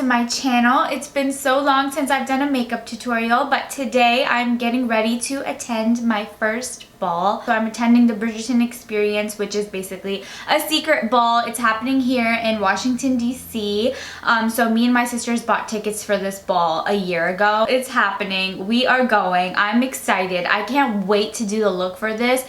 my channel. It's been so long since I've done a makeup tutorial, but today I'm getting ready to attend my first ball. So I'm attending the Bridgerton experience, which is basically a secret ball. It's happening here in Washington, D.C. So me and my sisters bought tickets for this ball a year ago. It's happening. We are going. I'm excited. I can't wait to do the look for this.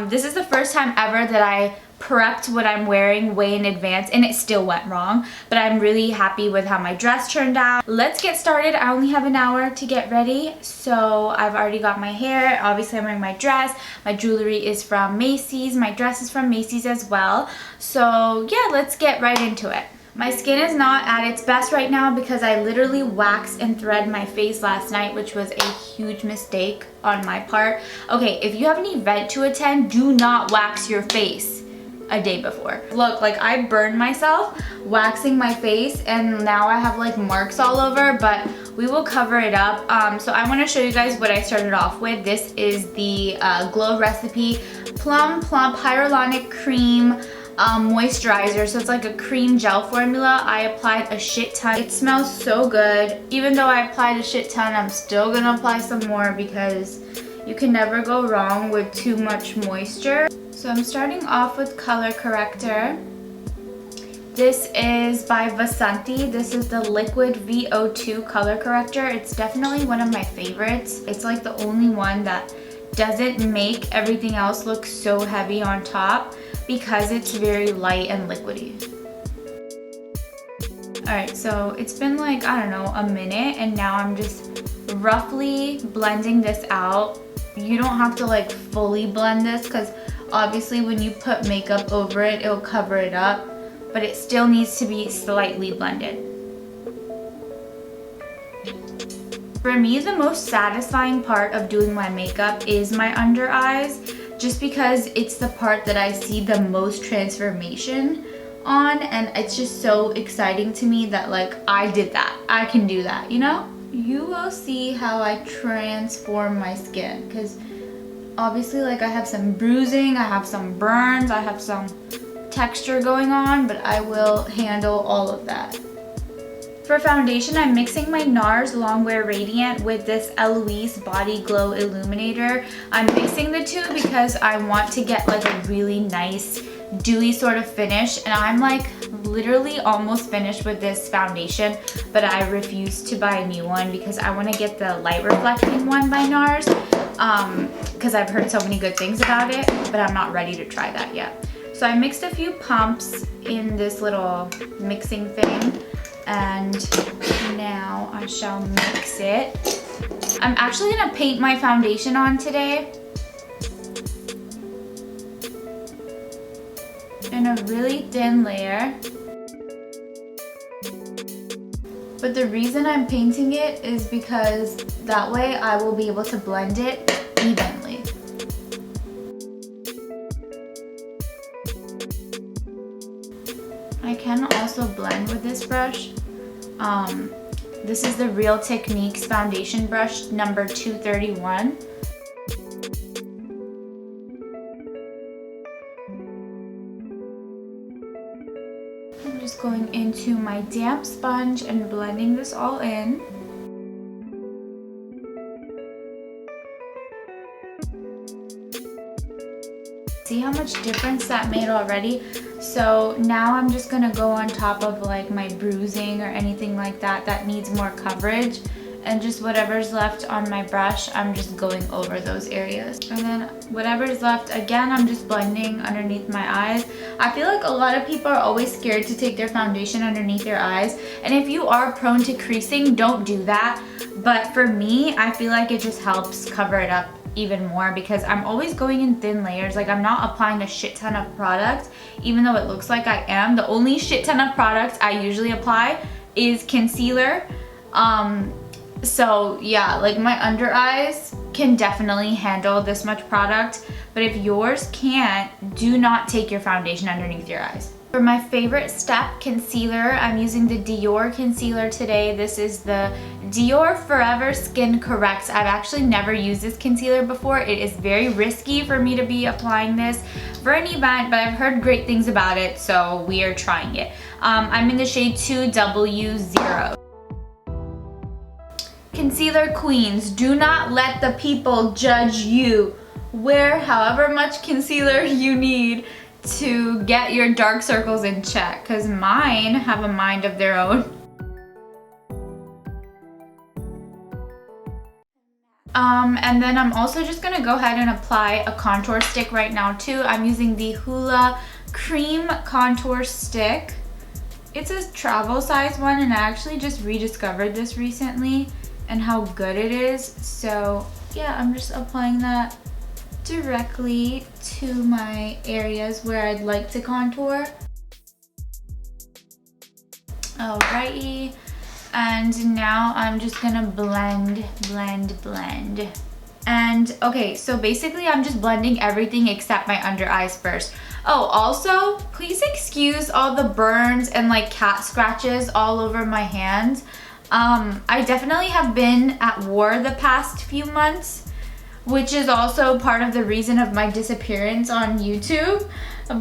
This is the first time ever that I prepped what I'm wearing way in advance, and it still went wrong, but I'm really happy with how my dress turned out. Let's get started. I only have an hour to get ready, so I've already got my hair. Obviously I'm wearing my dress. My jewelry is from Macy's. My dress is from Macy's as well. So yeah, let's get right into it. My skin is not at its best right now because I literally waxed and threaded my face last night, which was a huge mistake on my part. Okay, if you have an event to attend, do not wax your face a day before. Look, like I burned myself waxing my face and now I have like marks all over, but we will cover it up. So I want to show you guys what I started off with. This is the Glow Recipe Plump Hyaluronic Cream moisturizer. So it's like a cream gel formula. I applied a shit ton. It smells so good. Even though I applied a shit ton, I'm still gonna apply some more because you can never go wrong with too much moisture. So I'm starting off with color corrector. This is by Vasanti. This is the Liquid VO2 color corrector. It's definitely one of my favorites. It's like the only one that doesn't make everything else look so heavy on top because it's very light and liquidy. Alright, so it's been like, I don't know, a minute, and now I'm just roughly blending this out. You don't have to like fully blend this because obviously when you put makeup over it, it'll cover it up, but it still needs to be slightly blended. For me, the most satisfying part of doing my makeup is my under eyes, just because it's the part that I see the most transformation on, and it's just so exciting to me that like I did that. I can do that, you know? You will see how I transform my skin, because obviously like I have some bruising, I have some burns, I have some texture going on, but I will handle all of that. For foundation, I'm mixing my NARS Longwear Radiant with this Eloise Body Glow Illuminator. I'm mixing the two because I want to get like a really nice dewy sort of finish, and I'm like literally almost finished with this foundation, but I refuse to buy a new one because I want to get the light reflecting one by NARS because I've heard so many good things about it, but I'm not ready to try that yet. So I mixed a few pumps in this little mixing thing, and now I shall mix it. I'm actually gonna paint my foundation on today in a really thin layer. But the reason I'm painting it is because that way I will be able to blend it evenly. I can also blend with this brush. This is the Real Techniques foundation brush number 231. I'm just going into my damp sponge and blending this all in. See how much difference that made already? So now I'm just gonna go on top of like my bruising or anything like that that needs more coverage, and just whatever's left on my brush, I'm just going over those areas. And then whatever's left, again, I'm just blending underneath my eyes. I feel like a lot of people are always scared to take their foundation underneath their eyes, and if you are prone to creasing, don't do that. But for me, I feel like it just helps cover it up even more because I'm always going in thin layers. Like I'm not applying a shit ton of product, even though it looks like I am. The only shit ton of product I usually apply is concealer. So yeah, like my under eyes can definitely handle this much product, but if yours can't, do not take your foundation underneath your eyes. For my favorite step, concealer, I'm using the Dior concealer today. This is the Dior Forever Skin Corrects. I've actually never used this concealer before. It is very risky for me to be applying this for an event, but I've heard great things about it, so we are trying it. I'm in the shade 2W0. Concealer queens, do not let the people judge you. Wear however much concealer you need to get your dark circles in check, because mine have a mind of their own. And then I'm also just gonna go ahead and apply a contour stick right now too. I'm using the Hoola Cream Contour Stick. It's a travel size one, and I actually just rediscovered this recently and how good it is. So yeah, I'm just applying that directly to my areas where I'd like to contour. Alrighty. And now I'm just gonna blend. And okay, so basically I'm just blending everything except my under eyes first. Oh, also, please excuse all the burns and like cat scratches all over my hands. I definitely have been at war the past few months, which is also part of the reason of my disappearance on YouTube.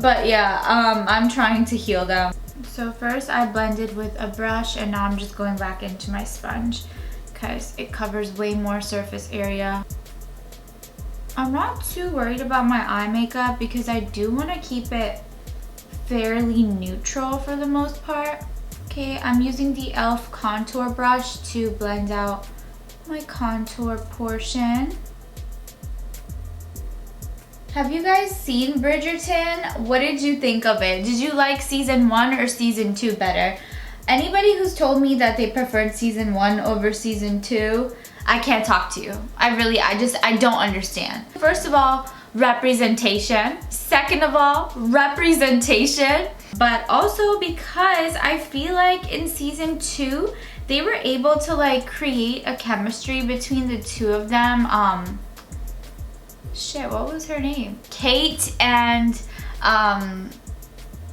But yeah, I'm trying to heal them. So first I blended with a brush, and now I'm just going back into my sponge because it covers way more surface area. I'm not too worried about my eye makeup because I do want to keep it fairly neutral for the most part. Okay, I'm using the e.l.f. contour brush to blend out my contour portion. Have you guys seen Bridgerton? What did you think of it? Did you like season 1 or season 2 better? Anybody who's told me that they preferred season 1 over season 2, I can't talk to you. I don't understand. First of all, representation. Second of all, representation. But also because I feel like in season 2, they were able to like create a chemistry between the two of them. Shit, what was her name? Kate and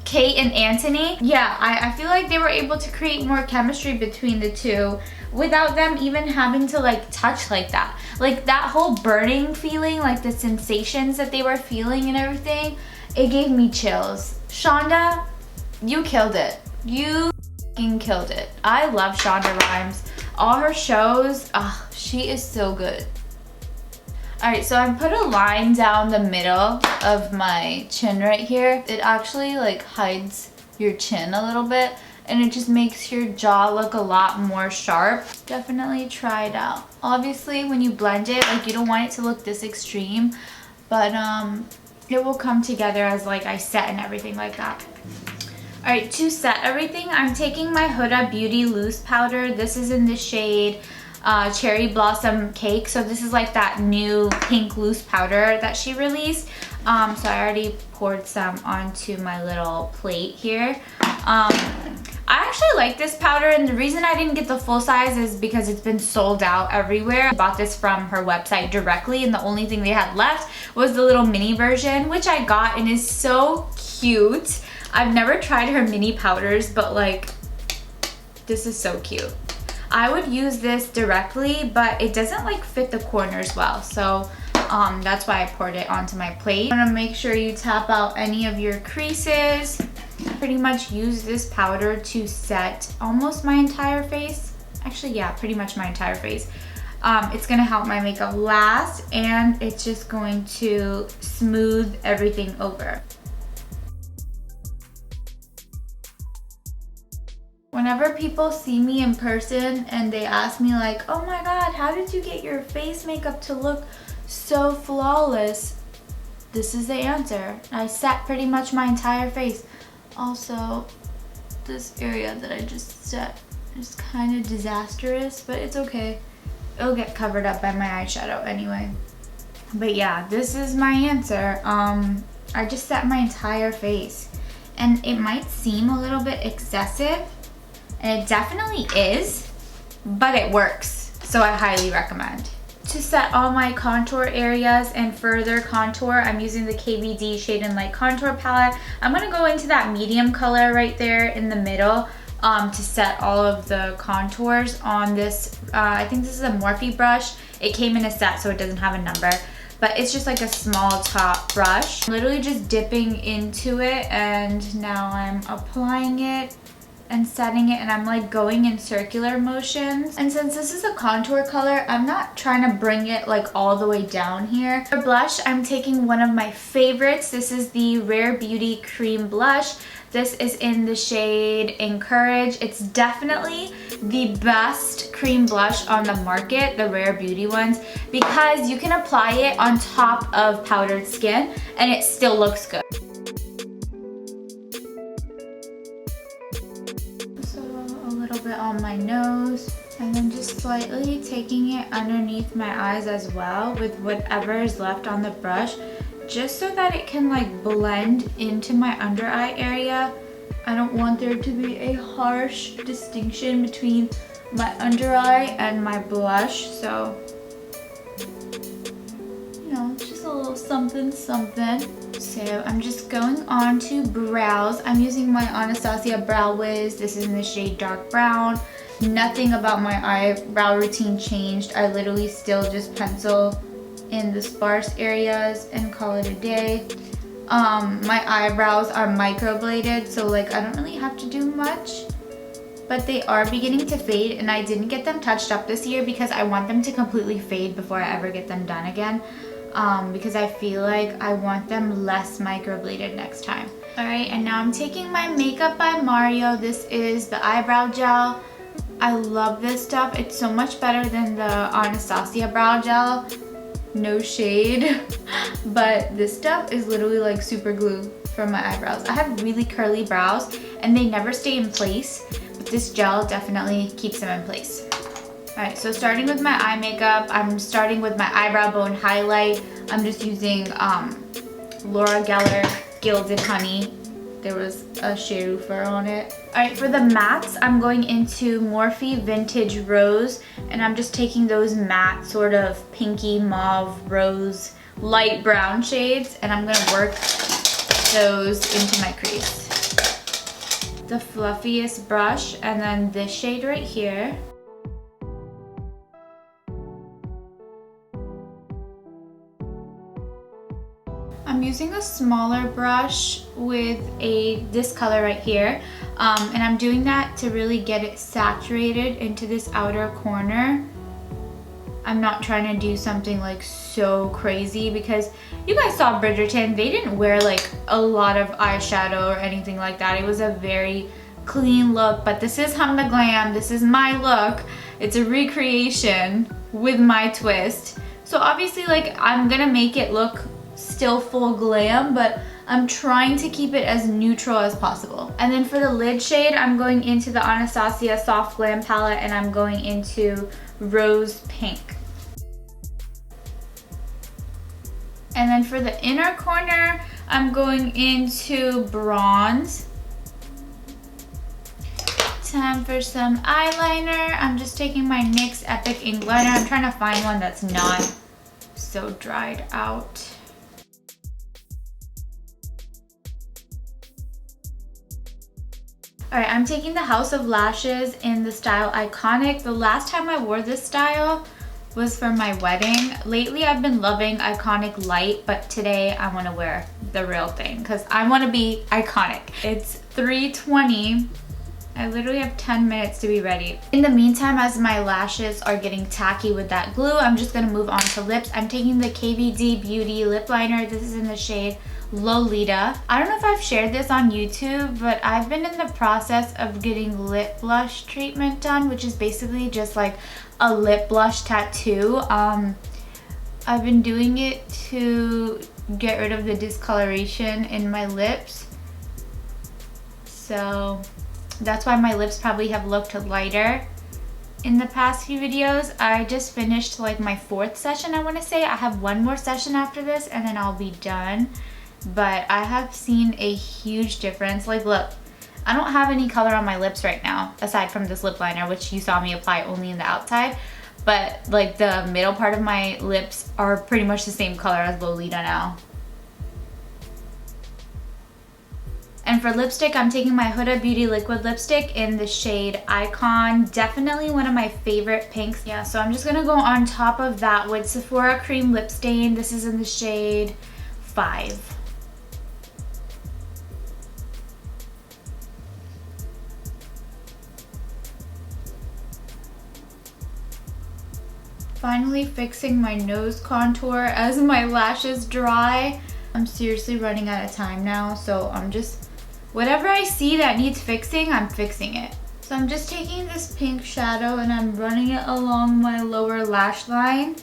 Anthony. Yeah, I feel like they were able to create more chemistry between the two without them even having to like touch like that. Like that whole burning feeling, like the sensations that they were feeling and everything, it gave me chills. Shonda, you killed it. You f***ing killed it. I love Shonda Rhimes. All her shows, she is so good. Alright, so I put a line down the middle of my chin right here. It actually like hides your chin a little bit, and it just makes your jaw look a lot more sharp. Definitely try it out. Obviously, when you blend it, like you don't want it to look this extreme, but it will come together as like I set and everything like that. Alright, to set everything, I'm taking my Huda Beauty Loose Powder. This is in the shade Cherry Blossom Cake. So this is like that new pink loose powder that she released. So I already poured some onto my little plate here. I actually like this powder, and the reason I didn't get the full size is because it's been sold out everywhere. I bought this from her website directly, and the only thing they had left was the little mini version, which I got and is so cute. I've never tried her mini powders, but like this is so cute. I would use this directly, but it doesn't like fit the corners well, so that's why I poured it onto my plate. You want to make sure you tap out any of your creases. Pretty much use this powder to set almost my entire face. Actually, yeah, pretty much my entire face. It's gonna help my makeup last, and it's just going to smooth everything over. Whenever people see me in person and they ask me like, oh my god, how did you get your face makeup to look so flawless? This is the answer. I set pretty much my entire face. Also, this area that I just set is kind of disastrous, but it's okay. It'll get covered up by my eyeshadow anyway. But yeah, this is my answer. I just set my entire face, and it might seem a little bit excessive, and it definitely is, but it works, so I highly recommend. To set all my contour areas and further contour, I'm using the KVD Shade and Light Contour Palette. I'm gonna go into that medium color right there in the middle to set all of the contours on this. I think this is a Morphe brush. It came in a set, so it doesn't have a number. But it's just like a small top brush. I'm literally just dipping into it, and now I'm applying it and setting it, and I'm like going in circular motions. And since this is a contour color, I'm not trying to bring it like all the way down here. For blush, I'm taking one of my favorites. This is the Rare Beauty Cream Blush. This is in the shade Encourage. It's definitely the best cream blush on the market, the Rare Beauty ones, because you can apply it on top of powdered skin and it still looks good. So a little bit on my nose, and then just slightly taking it underneath my eyes as well with whatever is left on the brush, just so that it can like blend into my under eye area. I don't want there to be a harsh distinction between my under eye and my blush, so you know, just a little something something. So I'm just going on to brows. I'm using my Anastasia Brow Wiz. This is in the shade Dark Brown. Nothing about my eyebrow routine changed. I literally still just pencil in the sparse areas and call it a day. My eyebrows are microbladed, so like I don't really have to do much, but they are beginning to fade, and I didn't get them touched up this year because I want them to completely fade before I ever get them done again, because I feel like I want them less microbladed next time. Alright, and now I'm taking my Makeup by Mario. This is the eyebrow gel. I love this stuff. It's so much better than the Anastasia brow gel. No shade, but this stuff is literally like super glue for my eyebrows. I have really curly brows and they never stay in place, but this gel definitely keeps them in place. Alright, so starting with my eye makeup, I'm starting with my eyebrow bone highlight. I'm just using Laura Geller Gilded Honey. There was a Cherufer on it. Alright, for the mattes, I'm going into Morphe Vintage Rose, and I'm just taking those matte sort of pinky, mauve, rose, light brown shades, and I'm gonna work those into my crease. The fluffiest brush, and then this shade right here. I'm using a smaller brush with this color right here, and I'm doing that to really get it saturated into this outer corner. I'm not trying to do something like so crazy, because you guys saw Bridgerton. They didn't wear like a lot of eyeshadow or anything like that. It was a very clean look, but this is Hum the Glam. This is my look. It's a recreation with my twist. So obviously, like, I'm gonna make it look still full glam, but I'm trying to keep it as neutral as possible. And then for the lid shade, I'm going into the Anastasia Soft Glam palette, and I'm going into Rose Pink. And then for the inner corner, I'm going into Bronze. Time for some eyeliner. I'm just taking my NYX Epic Ink Liner. I'm trying to find one that's not so dried out. Alright, I'm taking the House of Lashes in the style Iconic. The last time I wore this style was for my wedding. Lately I've been loving Iconic Light, but today I want to wear the real thing because I want to be iconic. It's 3:20. I literally have 10 minutes to be ready. In the meantime, as my lashes are getting tacky with that glue, I'm just going to move on to lips. I'm taking the KVD Beauty Lip Liner. This is in the shade Lolita. I don't know if I've shared this on YouTube, but I've been in the process of getting lip blush treatment done, which is basically just like a lip blush tattoo. I've been doing it to get rid of the discoloration in my lips. So that's why my lips probably have looked lighter in the past few videos. I just finished like my 4th session, I want to say. I have one more session after this and then I'll be done. But I have seen a huge difference. Like, look, I don't have any color on my lips right now aside from this lip liner, which you saw me apply only in the outside. But like the middle part of my lips are pretty much the same color as Lolita now. And for lipstick, I'm taking my Huda Beauty liquid lipstick in the shade Icon. Definitely one of my favorite pinks. Yeah, so I'm just gonna go on top of that with Sephora Cream Lip Stain. This is in the shade 5. Finally fixing my nose contour as my lashes dry. I'm seriously running out of time now, so I'm just, whatever I see that needs fixing, I'm fixing it. So I'm just taking this pink shadow and I'm running it along my lower lash line,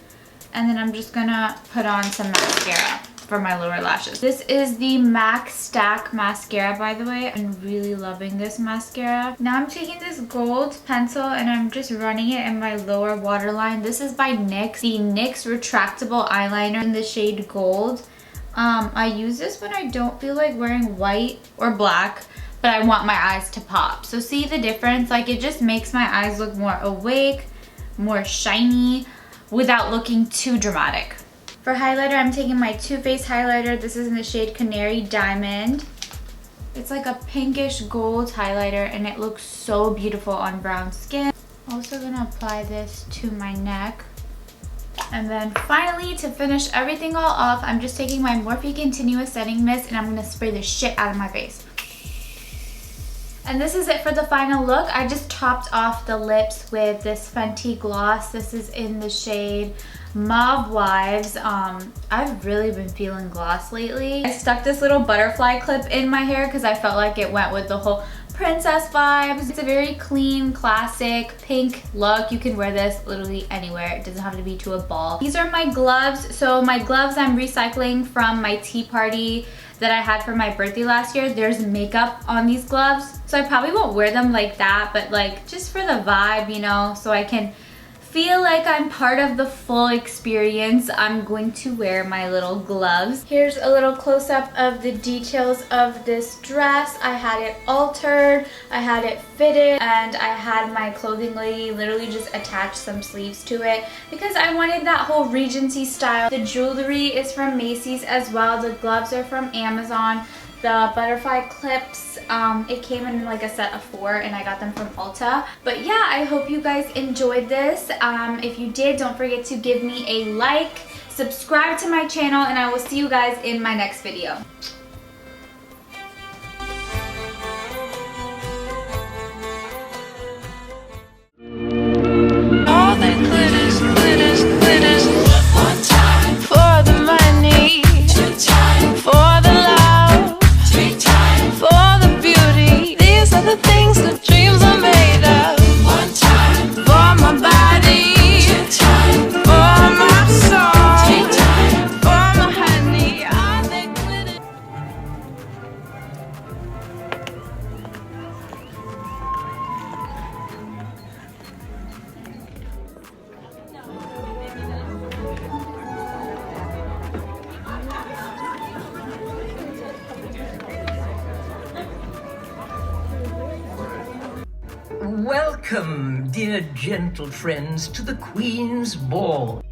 and then I'm just gonna put on some mascara for my lower lashes. This is the MAC Stack mascara, by the way. I'm really loving this mascara. Now I'm taking this gold pencil and I'm just running it in my lower waterline. This is by NYX, the NYX retractable eyeliner in the shade gold. I use this when I don't feel like wearing white or black, but I want my eyes to pop. So see the difference? Like, it just makes my eyes look more awake, more shiny, without looking too dramatic. For highlighter, I'm taking my Too Faced highlighter. This is in the shade Canary Diamond. It's like a pinkish gold highlighter and it looks so beautiful on brown skin. Also gonna apply this to my neck. And then finally, to finish everything all off, I'm just taking my Morphe Continuous Setting Mist and I'm gonna spray the shit out of my face. And this is it for the final look. I just topped off the lips with this Fenty gloss. This is in the shade Mauve Wives. I've really been feeling gloss lately. I stuck this little butterfly clip in my hair because I felt like it went with the whole princess vibes. It's a very clean, classic, pink look. You can wear this literally anywhere. It doesn't have to be to a ball. These are my gloves. So my gloves I'm recycling from my tea party that I had for my birthday last year. There's makeup on these gloves, so I probably won't wear them like that, but like just for the vibe, you know, so I can feel like I'm part of the full experience, I'm going to wear my little gloves. Here's a little close-up of the details of this dress. I had it altered, I had it fitted, and I had my clothing lady literally just attach some sleeves to it because I wanted that whole Regency style. The jewelry is from Macy's as well. The gloves are from Amazon. The butterfly clips, it came in like a set of 4 and I got them from Ulta. But yeah, I hope you guys enjoyed this. If you did, don't forget to give me a like, subscribe to my channel, and I will see you guys in my next video. All that glitters, glitters, glitters. One time for the money, 2 times for the love, 3 times for the beauty. These are the things that dreams are made of. 1 time for my body, 2 times for my soul, 3 times for my honey. All that glitters. Welcome, dear gentle friends, to the Queen's Ball.